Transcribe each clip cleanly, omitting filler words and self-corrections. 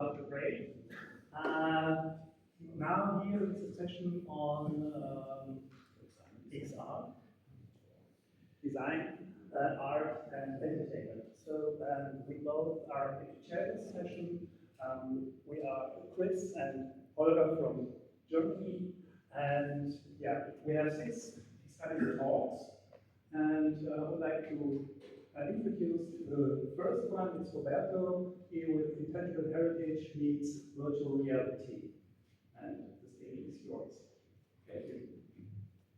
About the break. Uh, Now here is a session on XR, design, art, and entertainment. So we both are in the chair this session. We are Chris and Holger from Germany, and yeah, we have six exciting talks, and I would like to introduce the first one. It's Roberto, here with Intangible Heritage meets virtual reality, and the stage is yours. Thank you.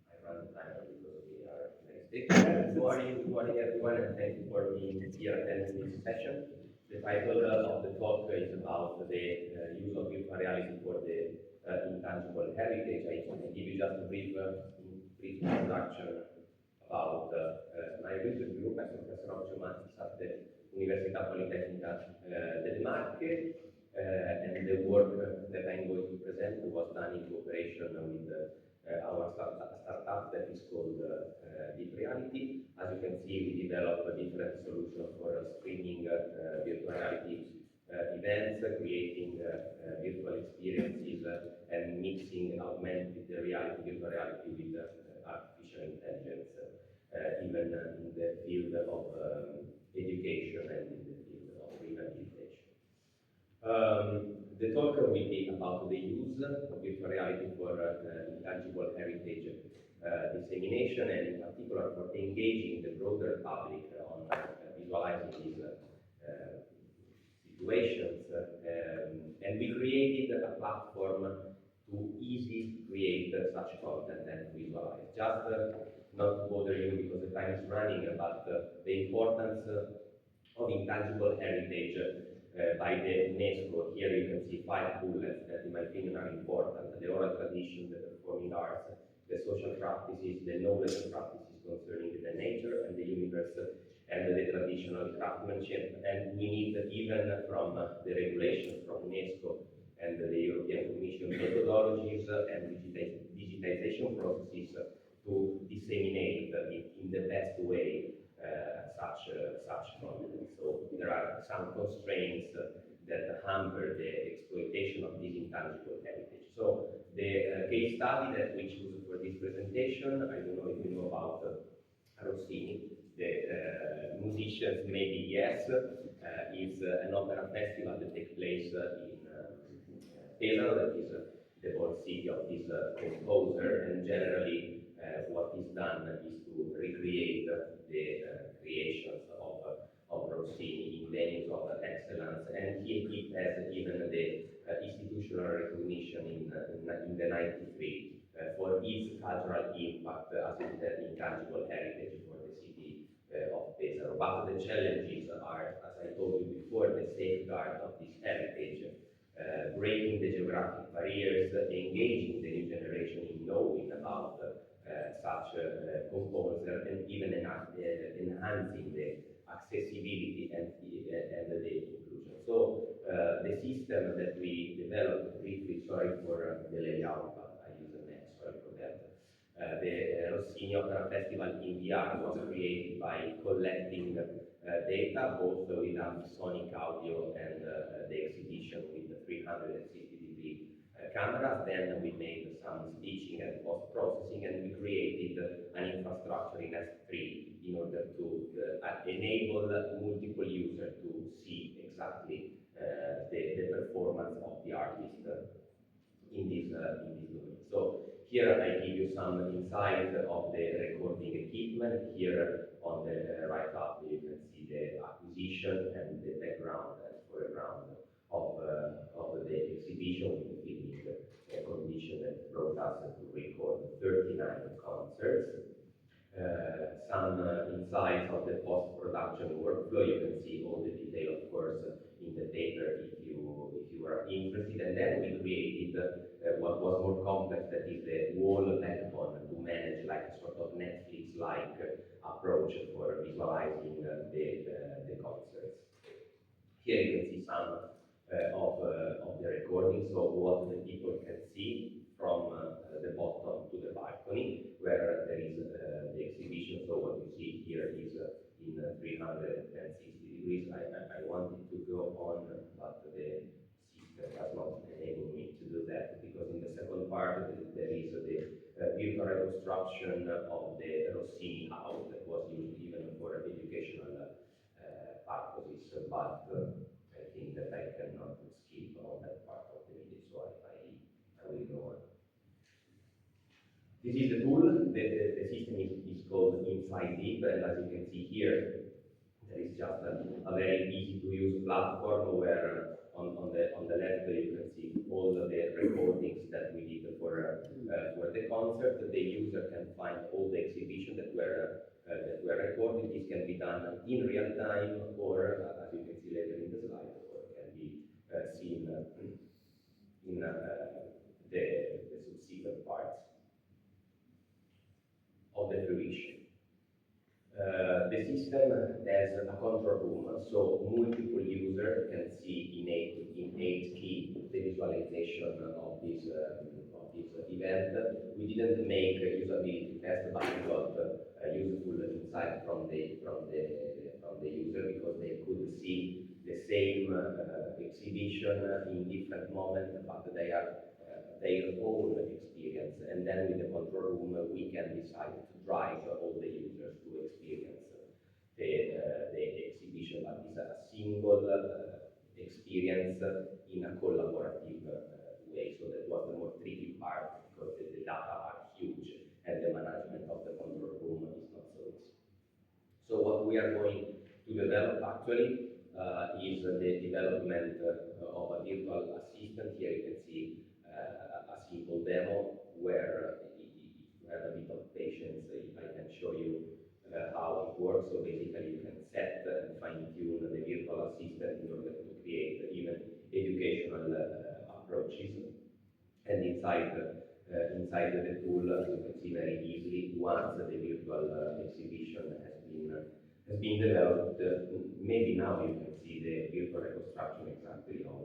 I run the timer because we are next. Good morning everyone, and thank you for being here attending this session. The title of the talk is about the use of virtual reality for the intangible heritage. I can give you just a brief introduction about my research group. I'm Professor of Geomatics at the Università Politecnica delle Marche, and the work that I'm going to present was done in cooperation with our startup that is called Deep Reality. As you can see, we develop a different solution for streaming virtual reality events, creating virtual experiences, and mixing augmented reality, virtual reality with artificial intelligence, even in the field of education and in the field of rehabilitation. The talk will be about the use of virtual reality for intangible heritage dissemination, and in particular for engaging the broader public on visualizing these situations. And we created a platform to easily create such content and visualize. Just not to bother you because the time is running, but the importance of intangible heritage by the UNESCO. Here you can see 5 bullets that in my opinion are important: the oral tradition, the performing arts, the social practices, the knowledge practices concerning the nature and the universe, and the traditional craftsmanship. And we need, even from the regulations from UNESCO and the European Commission, methodologies and digitization processes to disseminate in the best way such content. So there are some constraints that hamper the exploitation of this intangible heritage. So the case study that we choose for this presentation, I don't know if you know about Rossini, the musicians, maybe yes, is an opera festival that takes place in Pesaro, that is the born city of this composer, and generally what is done is to recreate the creations of Rossini in venues of excellence, and it has even the institutional recognition in the 93 for its cultural impact as intangible heritage for the city of Pesaro. But the challenges are, as I told you before, the safeguard of this heritage, breaking the geographic barriers, engaging the new generation in knowing about such composer, and even enhancing the accessibility and the inclusion. So the system that we developed briefly, sorry for the layout, but I use a next, sorry for that. The Rossini Opera Festival in VR was created by collecting data, both with ambisonic audio and the exhibition with the 360-degree cameras. Then we made some stitching and post-processing, and we created an infrastructure in S3 in order to enable multiple users to see exactly the performance of the artist in this domain. So here I give you some insight of the recording equipment. Here on the right up you can see the acquisition and the background and foreground of the exhibition with the filming condition that brought us to record 39 concerts. Some insights of the post-production workflow. You can see all the detail, of course, in the paper if you are interested. And then we created what was more complex, that is the wall backbone, to manage like a sort of Netflix-like approach for visualizing the concerts. Here you can see some of the recording, so what the people can see from the bottom to the balcony, where there is the exhibition. So what you see here is in 360 degrees. I wanted to go on, but the reconstruction of the Rossini house that was used even for educational purposes, but I think that I cannot skip on that part of the video, so I will go on. This is the tool. The system is called Inside Deep, and as you can see here, there is just a very easy to use platform where on the left you can see all the recordings that we did for the concert. The user can find all the exhibitions that were recorded. This can be done in real time, or as you can see later in the slide, or can be seen in the subsequent parts of the fruition. The system has a control room, so multiple users can see in 8 key the visualization of this event. We didn't make a usability test, but we got useful insight from the user, because they could see the same exhibition in different moments, but they are their own experience, and then with the control room we can decide to drive all the users to experience the exhibition, but it's a single experience in a collaborative way. So that was the more tricky part, because the data are huge and the management of the control room is not so easy. So what we are going to develop actually is the development of a virtual assistant. Here you can see a simple demo where if you have a bit of patience, I can show you how it works. So basically you can set and fine-tune the virtual assistant in order to create even educational approaches. And inside the tool, you can see very easily, once the virtual exhibition has been developed, maybe now you can see the virtual reconstruction exactly of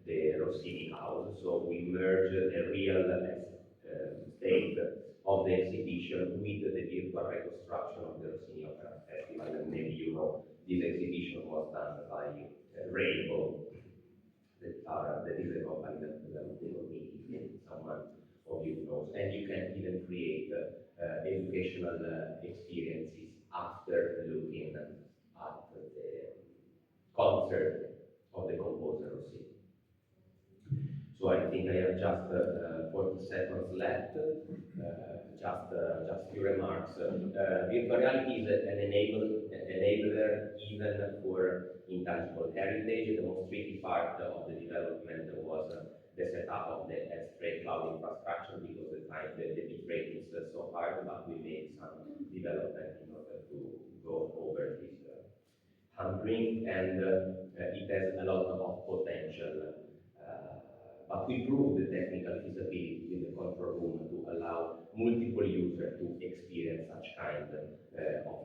the Rossini house. So we merge the real state of the exhibition with the virtual reconstruction of the Rossini Opera Festival. And maybe you know this exhibition was done by Rainbow, that is a company that developed the Rossini, maybe someone of you knows. And you can even create educational experiences after looking at the concert of the composer Rossini. So I think I have just 40 seconds left. Just few remarks. Virtual reality is an enabler even for intangible heritage. The most tricky part of the development was the setup of the S3 cloud infrastructure, because the bit rate is so hard, but we made some development in order to go over this hampering, and it has a lot of potential. But we proved the technical feasibility with the control room to allow multiple users to experience such kind of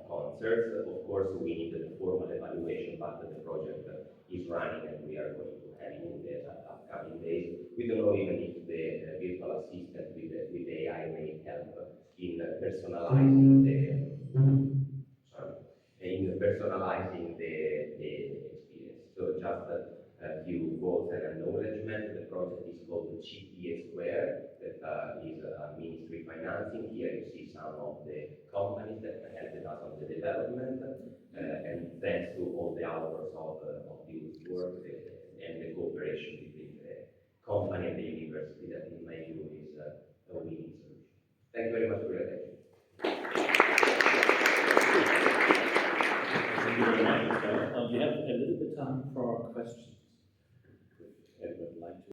concerts. Of course, we needed a formal evaluation, but the project is running and we are going to have it in the upcoming days. We don't know even if the virtual assistant with AI may help in personalizing the experience. So just a few goals and acknowledgement. The project is called GTA Square, that is a ministry financing. Here you see some of the companies that helped us on the development, and thanks to all the authors of this work and the cooperation between the company and the university, that in my view is a winning solution. Thank you very much for your attention. Thank you very much. We have a little bit time for questions.